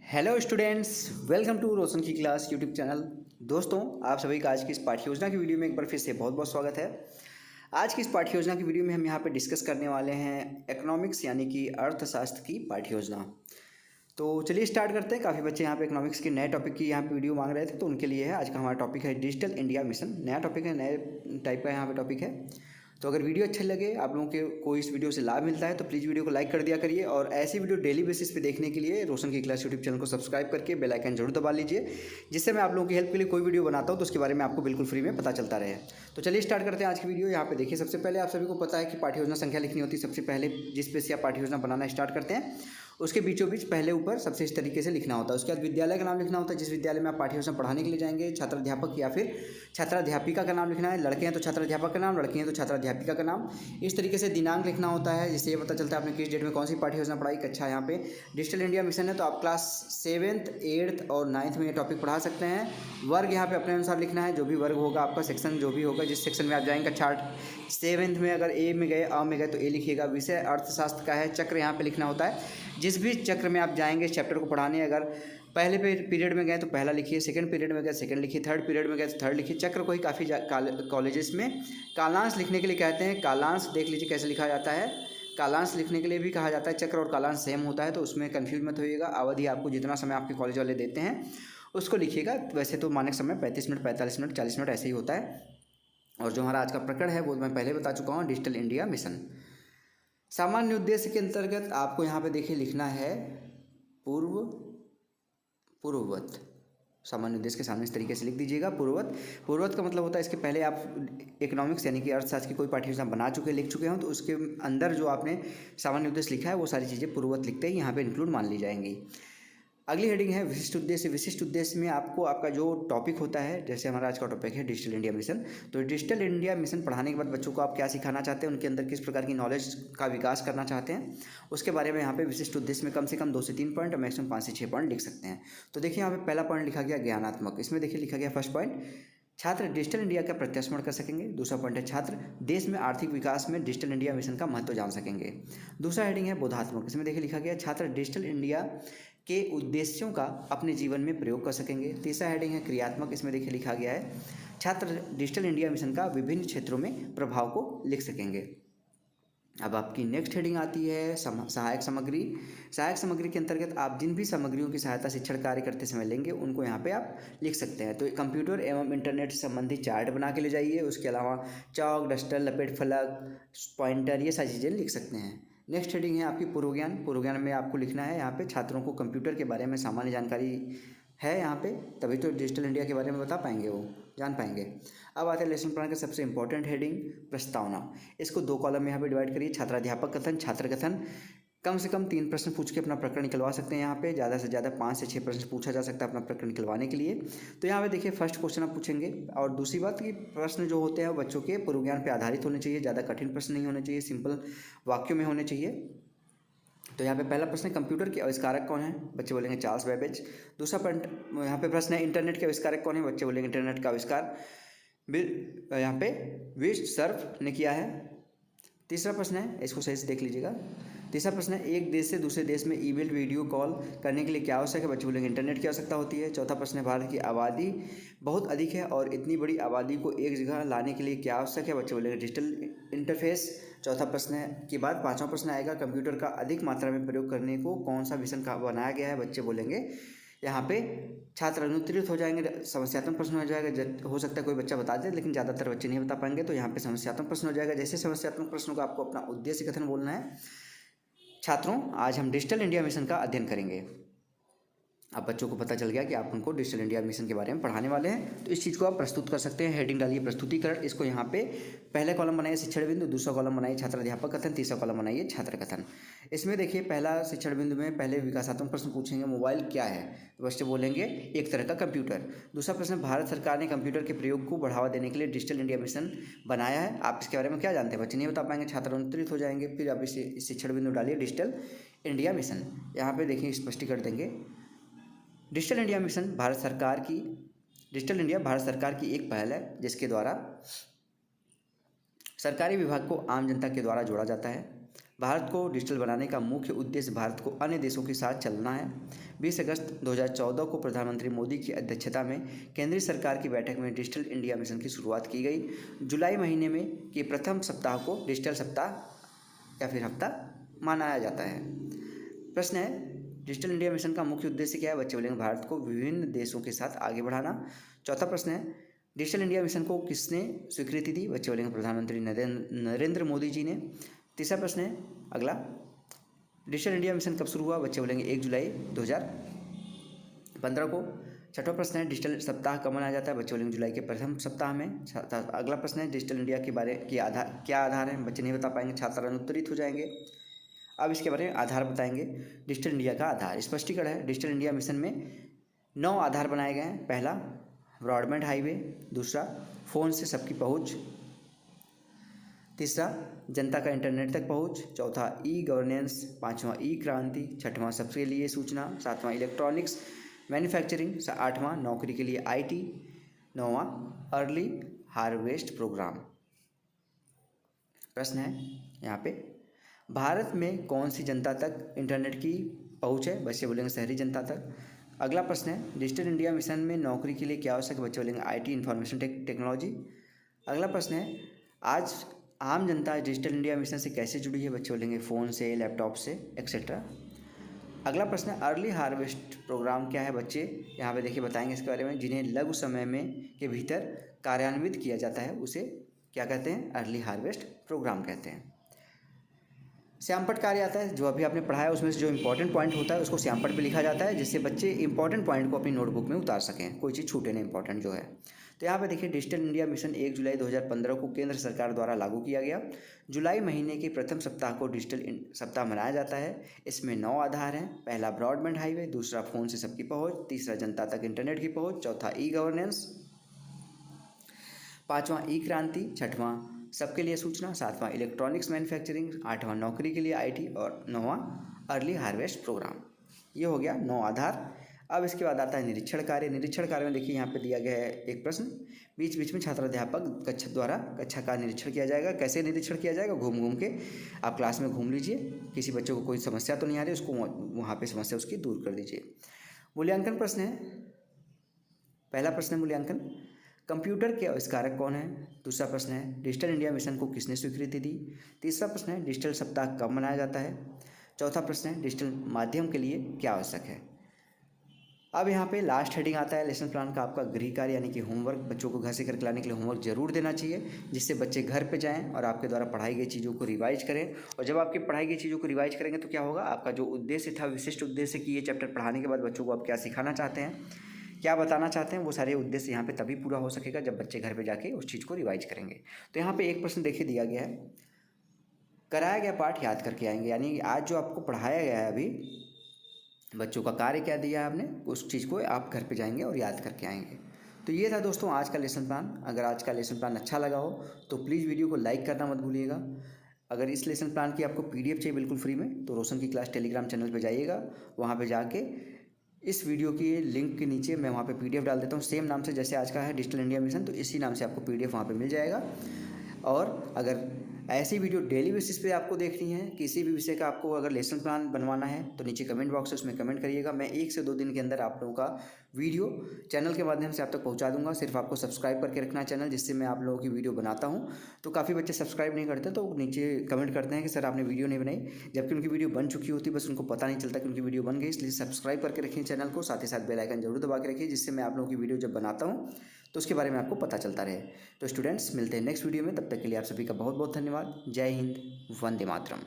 Hello students, welcome to रोशन की class YouTube channel. दोस्तों, आप सभी का आज की इस पाठ्य योजना की वीडियो में एक बार फिर से बहुत बहुत स्वागत है। आज की इस पाठ्य योजना की वीडियो में हम यहाँ पे डिस्कस करने वाले हैं इकोनॉमिक्स यानी कि अर्थशास्त्र की पाठ्य योजना। तो चलिए स्टार्ट करते हैं। काफ़ी बच्चे यहाँ पे इकोनॉमिक्स के नए टॉपिक की यहाँ पे वीडियो मांग रहे थे, तो उनके लिए है आज का हमारा टॉपिक है डिजिटल इंडिया मिशन। नया टॉपिक है, नए टाइप का यहाँ पे टॉपिक है। तो अगर वीडियो अच्छे लगे, आप लोगों के को इस वीडियो से लाभ मिलता है तो प्लीज़ वीडियो को लाइक कर दिया करिए। और ऐसी वीडियो डेली बेसिस पे देखने के लिए रोशन की क्लास यूट्यूब चैनल को सब्सक्राइब करके बेल आइकन जरूर दबा लीजिए, जिससे मैं आप लोगों की हेल्प के लिए कोई वीडियो बनाता हूँ तो उसके बारे में आपको बिल्कुल फ्री में पता चलता रहे। तो चलिए स्टार्ट करते हैं आज की वीडियो। यहाँ पे देखिए, सबसे पहले आप सभी को पता है कि पाठ्य योजना संख्या लिखनी होती है। सबसे पहले जिस पे से आप पाठ्य योजना बनाना स्टार्ट करते हैं उसके बीचों बीच पहले ऊपर सबसे इस तरीके से लिखना होता है। उसके बाद विद्यालय का नाम लिखना होता है, जिस विद्यालय में आप पाठ्य योजना पढ़ाने के लिए जाएंगे। छात्राध्यापक या फिर छात्राध्यापिका का नाम लिखना है। लड़के हैं तो छात्राध्यापक का नाम, लड़की हैं तो छात्राध्यापिका का नाम। इस तरीके से दिनांक लिखना होता है, जिससे ये पता चलता है आपने किस डेट में कौन सी पाठ्य योजना पढ़ाई। कक्षा यहाँ पे डिजिटल इंडिया मिशन है, तो आप क्लास 7th 8th और 9th में ये टॉपिक पढ़ा सकते हैं। वर्ग यहाँ पे अपने अनुसार लिखना है, जो भी वर्ग होगा आपका, सेक्शन जो भी होगा, जिस सेक्शन में आप जाएंगे। कक्षा 7th में अगर ए में गए, अ में गए तो ए लिखिएगा। विषय अर्थशास्त्र का है। चक्र यहाँ पे लिखना होता है, जिस भी चक्र में आप जाएंगे इस चैप्टर को पढ़ाने। अगर पहले पीरियड में गए तो पहला लिखिए, सेकंड पीरियड में गए सेकंड लिखिए, थर्ड पीरियड में गए तो थर्ड लिखिए। चक्र को ही काफ़ी कॉलेजेस में कालांश लिखने के लिए कहते हैं। कालांश देख लीजिए कैसे लिखा जाता है। कालांश लिखने के लिए भी कहा जाता है। चक्र और कालांश सेम होता है, तो उसमें कन्फ्यूज मत होइएगा। अवधि आपको जितना समय आपके कॉलेज वाले देते हैं उसको लिखिएगा। वैसे तो मानक समय 35 मिनट, 45 मिनट, 40 मिनट ऐसे ही होता है। और जो हमारा आज का प्रकरण है वो मैं पहले बता चुका हूँ, डिजिटल इंडिया मिशन। सामान्य उद्देश्य के अंतर्गत आपको यहाँ पे देखिए लिखना है पूर्ववत। सामान्य उद्देश्य के सामने इस तरीके से लिख दीजिएगा पूर्ववत। पूर्ववत का मतलब होता है इसके पहले आप इकोनॉमिक्स यानी कि अर्थशास्त्र की कोई पाठ्य योजना बना चुके, लिख चुके हो, तो उसके अंदर जो आपने सामान्य उद्देश्य लिखा है वो सारी चीज़ें पूर्ववत लिखते ही यहाँ पे इंक्लूड मान ली जाएंगी। अगली हेडिंग है विशिष्ट उद्देश्य। विशिष्ट उद्देश्य में आपको आपका जो टॉपिक होता है, जैसे हमारा आज का टॉपिक है डिजिटल इंडिया मिशन, तो डिजिटल इंडिया मिशन पढ़ाने के बाद बच्चों को आप क्या सिखाना चाहते हैं, उनके अंदर किस प्रकार की नॉलेज का विकास करना चाहते हैं, उसके बारे में यहाँ पे विशिष्ट उद्देश्य में कम से कम 2 से 3 पॉइंट और मैक्सिमम 5 से 6 पॉइंट लिख सकते हैं। तो देखिए यहाँ पे पहला पॉइंट लिखा गया ज्ञानात्मक। इसमें देखिए लिखा गया फर्स्ट पॉइंट, छात्र डिजिटल इंडिया का प्रत्यास्मरण कर सकेंगे। दूसरा पॉइंट है छात्र देश में आर्थिक विकास में डिजिटल इंडिया मिशन का महत्व जान सकेंगे। दूसरा हेडिंग है बोधात्मक। इसमें देखिए लिखा गया छात्र डिजिटल इंडिया के उद्देश्यों का अपने जीवन में प्रयोग कर सकेंगे। तीसरा हेडिंग है क्रियात्मक। इसमें देखिए लिखा गया है छात्र डिजिटल इंडिया मिशन का विभिन्न क्षेत्रों में प्रभाव को लिख सकेंगे। अब आपकी नेक्स्ट हेडिंग आती है सहायक सामग्री। सहायक सामग्री के अंतर्गत आप जिन भी सामग्रियों की सहायता शिक्षण कार्य करते समय लेंगे उनको यहाँ पे आप लिख सकते हैं। तो कंप्यूटर एवं इंटरनेट से संबंधित चार्ट बना के ले जाइए। उसके अलावा चौक, डस्टर, लपेट फलक, पॉइंटर, ये सारी चीज़ें लिख सकते हैं। नेक्स्ट हेडिंग है आपकी पूर्व ज्ञान। पूर्व ज्ञान में आपको लिखना है यहाँ पे छात्रों को कंप्यूटर के बारे में सामान्य जानकारी है यहाँ पे, तभी तो डिजिटल इंडिया के बारे में बता पाएंगे, वो जान पाएंगे। अब आते हैं लेसन प्लान का सबसे इंपॉर्टेंट हेडिंग प्रस्तावना। इसको 2 कॉलम में यहाँ पे डिवाइड करिए, छात्राध्यापक कथन, छात्र कथन। कम से कम 3 प्रश्न पूछ के अपना प्रकरण निकलवा सकते हैं। यहाँ पे ज़्यादा से ज़्यादा 5 से 6 प्रश्न पूछा जा सकता है अपना प्रकरण निकलवाने के लिए। तो यहाँ पे देखिए फर्स्ट क्वेश्चन आप पूछेंगे। और दूसरी बात कि प्रश्न जो होते हैं वो बच्चों के पूर्व ज्ञान पर आधारित होने चाहिए, ज़्यादा कठिन प्रश्न नहीं होने चाहिए, सिंपल वाक्यों में होने चाहिए। तो यहाँ पे पहला प्रश्न है कंप्यूटर के आविष्कारक कौन है, बच्चे बोलेंगे चार्ल्स बेबेज। दूसरा पॉइंट यहाँ पे प्रश्न है इंटरनेट के आविष्कारक कौन है, बच्चे बोलेंगे इंटरनेट का आविष्कार यहाँ पे विस्ट सर्फ ने किया है। तीसरा प्रश्न है, इसको सही से देख लीजिएगा। तीसरा प्रश्न है एक देश से दूसरे देश में ईमेल वीडियो कॉल करने के लिए क्या आवश्यक है, बच्चे बोलेंगे इंटरनेट की आवश्यकता होती है। चौथा प्रश्न है भारत की आबादी बहुत अधिक है और इतनी बड़ी आबादी को एक जगह लाने के लिए क्या आवश्यक है, बच्चे बोलेंगे डिजिटल इंटरफेस। चौथा प्रश्न के बाद 5वां प्रश्न आएगा कंप्यूटर का अधिक मात्रा में प्रयोग करने को कौन सा मिशन का बनाया गया है, बच्चे बोलेंगे यहाँ पे छात्र अनुत्तीर्ण हो जाएंगे। समस्यात्मक प्रश्न हो जाएगा, हो सकता है कोई बच्चा बता दे लेकिन ज़्यादातर बच्चे नहीं बता पाएंगे, तो यहाँ पे समस्यात्मक प्रश्न हो जाएगा। जैसे समस्यात्मक प्रश्नों का आपको अपना उद्देश्य कथन बोलना है। छात्रों, आज हम डिजिटल इंडिया मिशन का अध्ययन करेंगे। अब बच्चों को पता चल गया कि आप उनको डिजिटल इंडिया मिशन के बारे में पढ़ाने वाले हैं, तो इस चीज़ को आप प्रस्तुत कर सकते हैं। हेडिंग डालिए प्रस्तुतिकरण। इसको यहाँ पे पहले कॉलम बनाइए शिक्षण बिंदु, दूसरा कॉलम बनाइए छात्राध्यापक कथन, तीसरा कॉलम बनाइए छात्र कथन। इसमें देखिए पहला शिक्षण बिंदु में पहले विकासात्मक प्रश्न पूछेंगे, मोबाइल क्या है, तो बच्चे बोलेंगे एक तरह का कंप्यूटर। दूसरा प्रश्न, भारत सरकार ने कंप्यूटर के प्रयोग को बढ़ावा देने के लिए डिजिटल इंडिया मिशन बनाया है, आप इसके बारे में क्या जानते हैं, बच्चे नहीं बता पाएंगे, छात्र अनुत्तीर्ण हो जाएंगे। फिर आप इसे शिक्षण बिंदु डालिए डिजिटल इंडिया मिशन। यहाँ पे देखिए स्पष्टीकरण देंगे। Digital India mission digital India Bharat सरकार की एक पहल है जिसके द्वारा सरकारी विभाग को आम जनता के द्वारा जोड़ा जाता है। भारत को डिजिटल बनाने का मुख्य उद्देश्य भारत को अन्य देशों के साथ चलना है। 20 अगस्त 2014 को प्रधानमंत्री मोदी की अध्यक्षता में केंद्रीय सरकार की बैठक में डिजिटल इंडिया मिशन की शुरुआत की गई। जुलाई महीने में के प्रथम सप्ताह को डिजिटल सप्ताह या फिर हफ्ता मनाया जाता है। प्रश्न है, डिजिटल इंडिया मिशन का मुख्य उद्देश्य क्या है? बच्चे बोलेंगे भारत को विभिन्न देशों के साथ आगे बढ़ाना। चौथा प्रश्न है, डिजिटल इंडिया मिशन को किसने स्वीकृति दी? बच्चे बोलेंगे प्रधानमंत्री नरेंद्र मोदी जी ने। तीसरा प्रश्न है अगला, डिजिटल इंडिया मिशन कब शुरू हुआ? बच्चे बोलेंगे 1 जुलाई 2015 को। छठवां प्रश्न है, डिजिटल सप्ताह कब मनाया जाता है? बच्चे बोलेंगे जुलाई के प्रथम सप्ताह में। अगला प्रश्न है, डिजिटल इंडिया के बारे की आधार क्या आधार है? बच्चे नहीं बता पाएंगे, छात्र अनुत्तरित हो जाएंगे। अब इसके बारे में आधार बताएंगे। डिजिटल इंडिया का आधार स्पष्टीकरण है। डिजिटल इंडिया मिशन में 9 आधार बनाए गए हैं। पहला ब्रॉडबैंड हाईवे, दूसरा फ़ोन से सबकी पहुंच, तीसरा जनता का इंटरनेट तक पहुंच, चौथा ई गवर्नेंस, पांचवा ई क्रांति, छठवां सबके लिए सूचना, सातवां इलेक्ट्रॉनिक्स मैन्युफैक्चरिंग, आठवां नौकरी के लिए आईटी, नौवां अर्ली हार्वेस्ट प्रोग्राम। प्रश्न है यहाँ पे, भारत में कौन सी जनता तक इंटरनेट की पहुंच है? बच्चे बोलेंगे शहरी जनता तक। अगला प्रश्न है, डिजिटल इंडिया मिशन में नौकरी के लिए क्या आवश्यक है? बच्चे बोलेंगे आईटी, इंफॉर्मेशन टेक्नोलॉजी। अगला प्रश्न है, आज आम जनता डिजिटल इंडिया मिशन से कैसे जुड़ी है? बच्चे बोलेंगे फ़ोन से, लैपटॉप से, एक्सेट्रा। अगला प्रश्न है, अर्ली हार्वेस्ट प्रोग्राम क्या है? बच्चे यहाँ पे देखिए बताएंगे इसके बारे में। जिन्हें लघु समय में के भीतर कार्यान्वित किया जाता है उसे क्या कहते हैं? अर्ली हार्वेस्ट प्रोग्राम कहते हैं। श्यामपट्ट कार्य आता है, जो अभी आपने पढ़ा है उसमें से जो इंपॉर्टेंट पॉइंट होता है उसको श्यामपट्ट पे लिखा जाता है, जिससे बच्चे इंपॉर्टेंट पॉइंट को अपनी नोटबुक में उतार सकें, कोई चीज़ छूटे नहीं इंपॉर्टेंट जो है। तो यहाँ पे देखिए, डिजिटल इंडिया मिशन 1 जुलाई 2015 को केंद्र सरकार द्वारा लागू किया गया। जुलाई महीने के प्रथम सप्ताह को डिजिटल सप्ताह मनाया जाता है। इसमें 9 आधार हैं। पहला ब्रॉडबैंड हाईवे, दूसरा फ़ोन से सबकी पहुँच, तीसरा जनता तक इंटरनेट की पहुँच, चौथा ई गवर्नेंस, पाँचवां ई क्रांति, छठवां सबके लिए सूचना, सातवां इलेक्ट्रॉनिक्स मैन्युफैक्चरिंग, आठवां नौकरी के लिए आईटी और नौवां अर्ली हार्वेस्ट प्रोग्राम। ये हो गया 9 आधार। अब इसके बाद आता है निरीक्षण कार्य। निरीक्षण कार्य में देखिए यहाँ पे दिया गया है एक प्रश्न, बीच बीच में छात्राध्यापक कक्षा द्वारा कक्षा का निरीक्षण किया जाएगा। कैसे निरीक्षण किया जाएगा? घूम घूम के आप क्लास में घूम लीजिए, किसी बच्चे को कोई समस्या तो नहीं आ रही, उसको वहाँ पर समस्या उसकी दूर कर दीजिए। मूल्यांकन प्रश्न है। पहला प्रश्न है मूल्यांकन, कंप्यूटर के आविष्कारक कौन है? दूसरा प्रश्न है, डिजिटल इंडिया मिशन को किसने स्वीकृति दी? तीसरा प्रश्न है, डिजिटल सप्ताह कब मनाया जाता है? चौथा प्रश्न है, डिजिटल माध्यम के लिए क्या आवश्यक है? अब यहाँ पे लास्ट हेडिंग आता है लेसन प्लान का, आपका गृह कार्य यानी कि होमवर्क। बच्चों को घर से करके लाने के लिए होमवर्क जरूर देना चाहिए, जिससे बच्चे घर पे जाएं और आपके द्वारा पढ़ाई गई चीज़ों को रिवाइज करें। और जब आपकी पढ़ाई गई चीज़ों को रिवाइज करेंगे तो क्या होगा? आपका जो उद्देश्य था, विशिष्ट उद्देश्य कि ये चैप्टर पढ़ाने के बाद बच्चों को आप क्या सिखाना चाहते हैं, क्या बताना चाहते हैं, वो सारे उद्देश्य यहाँ पे तभी पूरा हो सकेगा जब बच्चे घर पे जाके उस चीज़ को रिवाइज करेंगे। तो यहाँ पे एक प्रश्न देखिए दिया गया है, कराया गया पाठ याद करके आएंगे। यानी आज जो आपको पढ़ाया गया है, अभी बच्चों का कार्य क्या दिया है आपने, उस चीज़ को आप घर पे जाएंगे और याद करके आएंगे। तो ये था दोस्तों आज का लेसन प्लान। अगर आज का लेसन प्लान अच्छा लगा हो तो प्लीज़ वीडियो को लाइक करना मत भूलिएगा। अगर इस लेसन प्लान की आपको PDF चाहिए बिल्कुल फ्री में, तो रोशन की क्लास टेलीग्राम चैनल पर जाइएगा। वहाँ पर जाके इस वीडियो के लिंक के नीचे मैं वहाँ पे PDF डाल देता हूँ, सेम नाम से जैसे आज का है डिजिटल इंडिया मिशन, तो इसी नाम से आपको PDF वहाँ पे मिल जाएगा। और अगर ऐसी वीडियो डेली बेसिस पे आपको देखनी है, किसी भी विषय का आपको अगर लेसन प्लान बनवाना है, तो नीचे कमेंट बॉक्स है उसमें कमेंट करिएगा। मैं 1 से 2 दिन के अंदर आप लोगों का वीडियो चैनल के माध्यम से आप तक पहुंचा दूंगा। सिर्फ आपको सब्सक्राइब करके रखना है चैनल, जिससे मैं आप लोगों की वीडियो बनाता हूं। तो काफ़ी बच्चे सब्सक्राइब नहीं करते, तो नीचे कमेंट करते हैं कि सर आपने वीडियो नहीं बनाई, जबकि उनकी वीडियो बन चुकी होती, बस उनको पता नहीं चलता कि उनकी वीडियो बन गई। इसलिए सब्सक्राइब करके रखिए चैनल को, साथ ही साथ बेल आइकन जरूर दबा के रखिए, जिससे मैं आप लोगों की वीडियो जब बनाता हूँ तो उसके बारे में आपको पता चलता रहे। तो स्टूडेंट्स, मिलते हैं नेक्स्ट वीडियो में, तब तक के लिए आप सभी का बहुत बहुत धन्यवाद। जय हिंद, वंदे मातरम।